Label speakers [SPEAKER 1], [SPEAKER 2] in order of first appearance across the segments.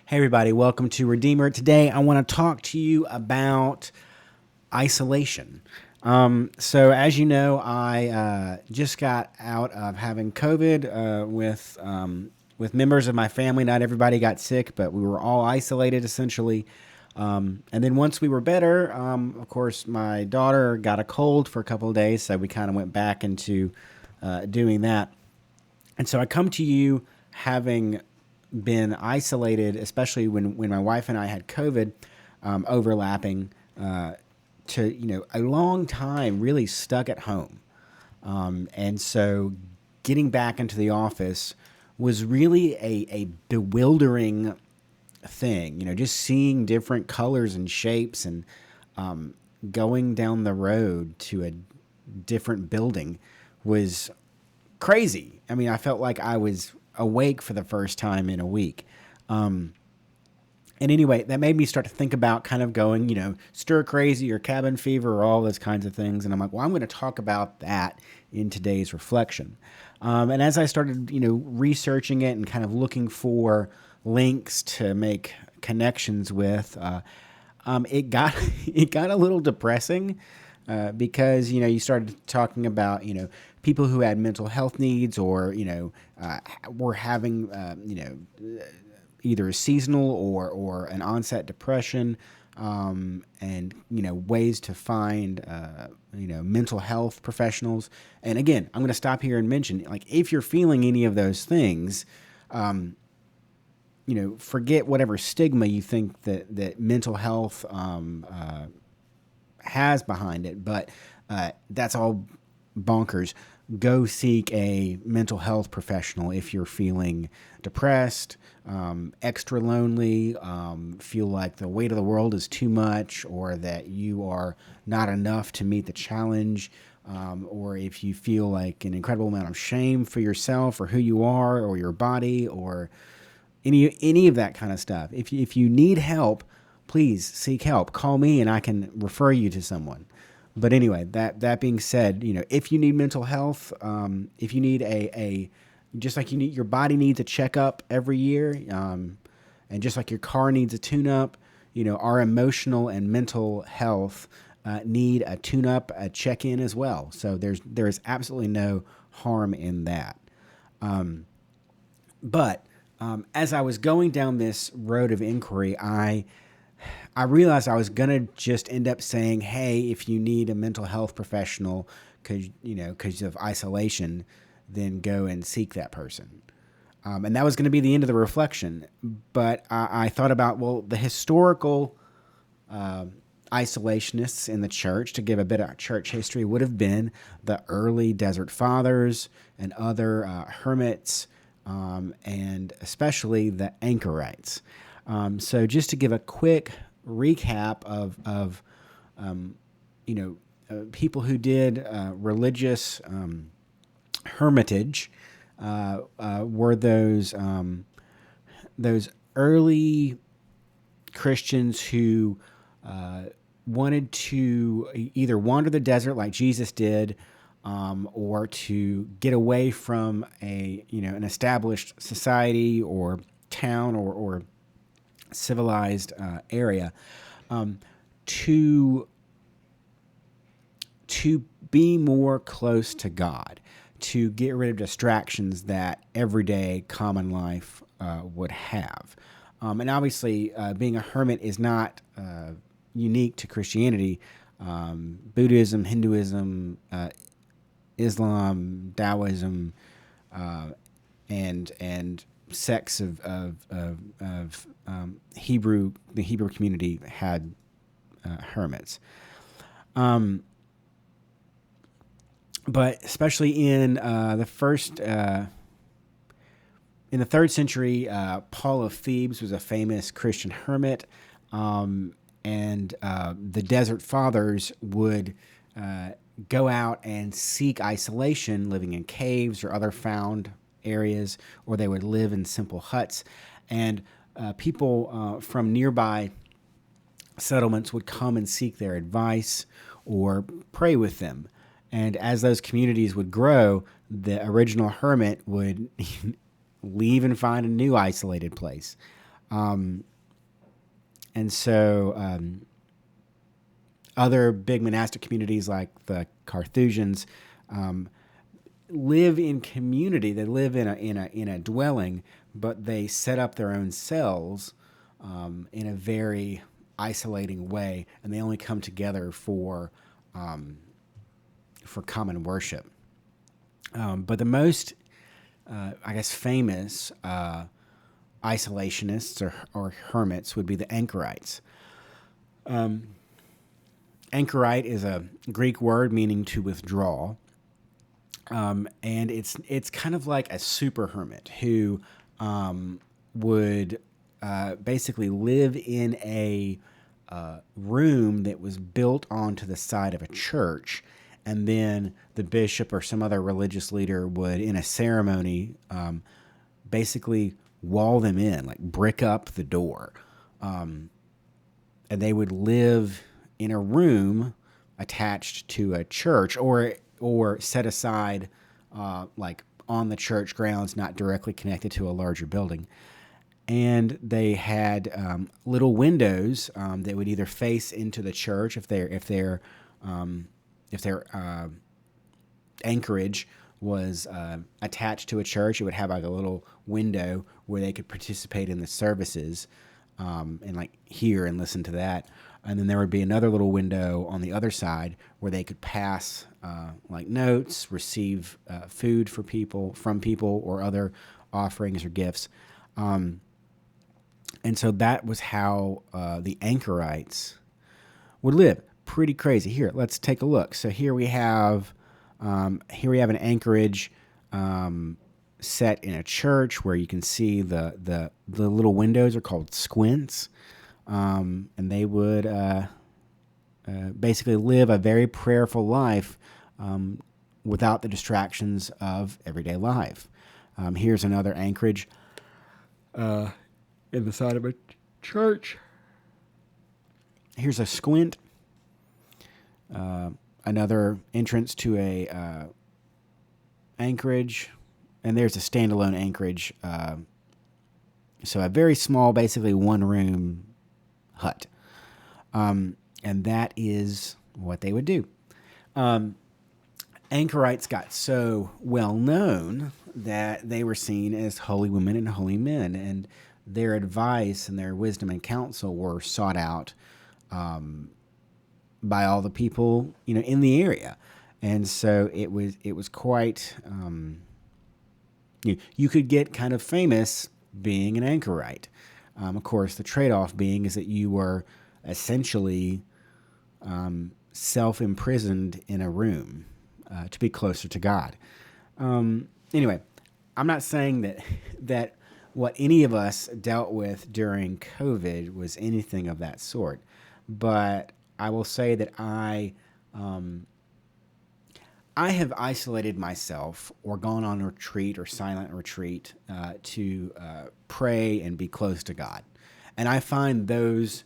[SPEAKER 1] Hey, everybody, welcome to Redeemer. Today, I want to talk to you about isolation. As you know, I just got out of having COVID with members of my family. Not everybody got sick, but we were all isolated essentially. And then once we were better, of course, my daughter got a cold for a couple of days, so we kind of went back into doing that. And so I come to you having been isolated, especially when my wife and I had COVID, overlapping to a long time, really stuck at home, and so getting back into the office was really a bewildering thing. Just seeing different colors and shapes and going down the road to a different building was crazy. I mean, I felt like I was awake for the first time in a week. And anyway, that made me start to think about kind of going, stir crazy or cabin fever or all those kinds of things. And I'm like, well, I'm going to talk about that in today's reflection. And as I started, researching it and kind of looking for links to make connections with, it got it got a little depressing because you started talking about people who had mental health needs or were having either a seasonal or an onset depression, and ways to find mental health professionals. And again, I'm going to stop here and mention, like, if you're feeling any of those things, forget whatever stigma you think that mental health has behind it, but that's all bonkers. Go seek a mental health professional if you're feeling depressed, extra lonely, feel like the weight of the world is too much, or that you are not enough to meet the challenge, or if you feel like an incredible amount of shame for yourself or who you are or your body or any of that kind of stuff. If you need help, please seek help. Call me and I can refer you to someone. But anyway, that being said, if you need mental health, if you need a just like your body needs a checkup every year, and just like your car needs a tune-up, our emotional and mental health need a tune-up, a check-in as well. So there is absolutely no harm in that. But as I was going down this road of inquiry, I realized I was going to just end up saying, hey, if you need a mental health professional because of isolation, then go and seek that person. And that was going to be the end of the reflection. But I thought about, well, the historical isolationists in the church, to give a bit of church history, would have been the early desert fathers and other hermits, and especially the anchorites. So just to give a quick recap of people who did religious hermitage, were those early Christians who wanted to either wander the desert like Jesus did, or to get away from an established society or town or civilized area, to be more close to God, to get rid of distractions that everyday common life would have. And obviously, being a hermit is not unique to Christianity. Buddhism, Hinduism, Islam, Taoism, and sects of the Hebrew community had hermits. But especially in the 3rd century, Paul of Thebes was a famous Christian hermit, and the Desert Fathers would go out and seek isolation, living in caves or other found areas, or they would live in simple huts. And people from nearby settlements would come and seek their advice or pray with them. And as those communities would grow, the original hermit would leave and find a new isolated place. And so other big monastic communities like the Carthusians live in community. They live in a dwelling, but they set up their own cells in a very isolating way, and they only come together for common worship. But the most, I guess, famous isolationists or hermits would be the anchorites. Anchorite is a Greek word meaning to withdraw. And it's kind of like a super hermit who would basically live in a room that was built onto the side of a church, and then the bishop or some other religious leader would, in a ceremony, basically wall them in, like brick up the door, and they would live in a room attached to a church, or set aside, like on the church grounds, not directly connected to a larger building. And they had little windows that would either face into the church if their anchorage was attached to a church. It would have like a little window where they could participate in the services and like hear and listen to that. And then there would be another little window on the other side where they could pass like notes, receive food from people, or other offerings or gifts. And so that was how the anchorites would live. Pretty crazy. Here, let's take a look. So here we have an anchorage set in a church where you can see the little windows are called squints. And they would basically live a very prayerful life without the distractions of everyday life. Here's another anchorage in the side of a church. Here's a squint. Another entrance to a anchorage. And there's a standalone anchorage. So a very small, basically one-room hut. And that is what they would do. Anchorites got so well known that they were seen as holy women and holy men, and their advice and their wisdom and counsel were sought out by all the people in the area. And so it was quite you could get kind of famous being an anchorite. Of course, the trade-off being is that you were essentially self-imprisoned in a room to be closer to God. Anyway, I'm not saying that what any of us dealt with during COVID was anything of that sort, but I will say that I have isolated myself or gone on retreat or silent retreat to pray and be close to God. And I find going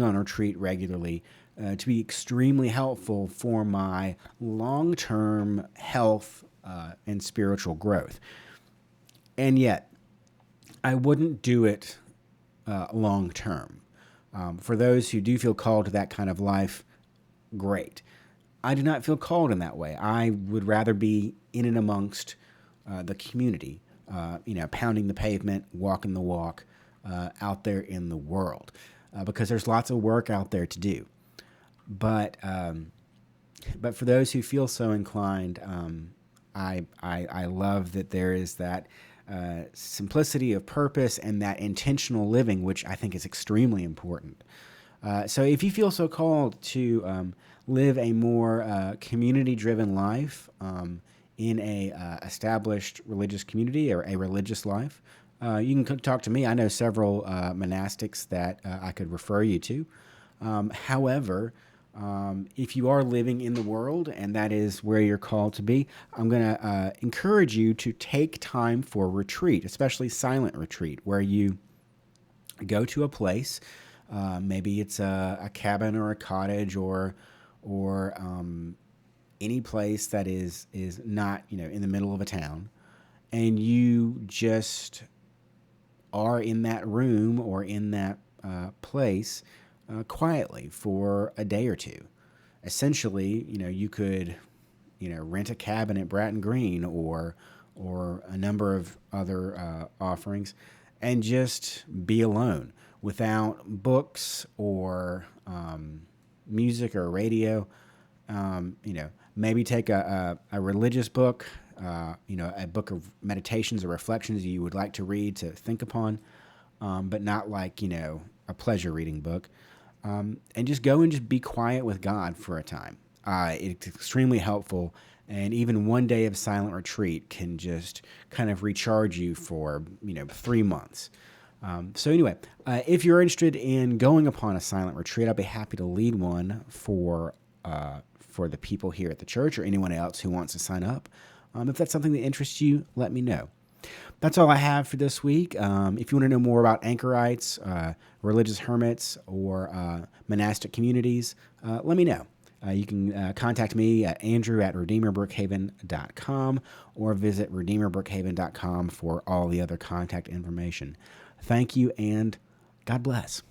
[SPEAKER 1] on retreat regularly to be extremely helpful for my long-term health and spiritual growth. And yet, I wouldn't do it long-term. For those who do feel called to that kind of life, great. I do not feel called in that way. I would rather be in and amongst the community, pounding the pavement, walking the walk, out there in the world, because there's lots of work out there to do. But for those who feel so inclined, I love that there is that simplicity of purpose and that intentional living, which I think is extremely important. So if you feel so called to live a more community-driven life in a established religious community or a religious life, you can talk to me. I know several monastics that I could refer you to. However, if you are living in the world and that is where you're called to be, I'm going to encourage you to take time for retreat, especially silent retreat, where you go to a place. Maybe it's a cabin or a cottage or any place that is not in the middle of a town, and you just are in that room or in that place quietly for a day or two. Essentially, you could, rent a cabin at Bratton Green or a number of other offerings, and just be alone without books or music or radio. Maybe take a religious book, a book of meditations or reflections you would like to read to think upon, but not like, a pleasure reading book. And just go and just be quiet with God for a time. It's extremely helpful. And even one day of silent retreat can just kind of recharge you for, 3 months. So anyway, if you're interested in going upon a silent retreat, I'll be happy to lead one for the people here at the church or anyone else who wants to sign up. If that's something that interests you, let me know. That's all I have for this week. If you want to know more about anchorites, religious hermits, or monastic communities, let me know. You can contact me at andrew@redeemerbrookhaven.com or visit redeemerbrookhaven.com for all the other contact information. Thank you, and God bless.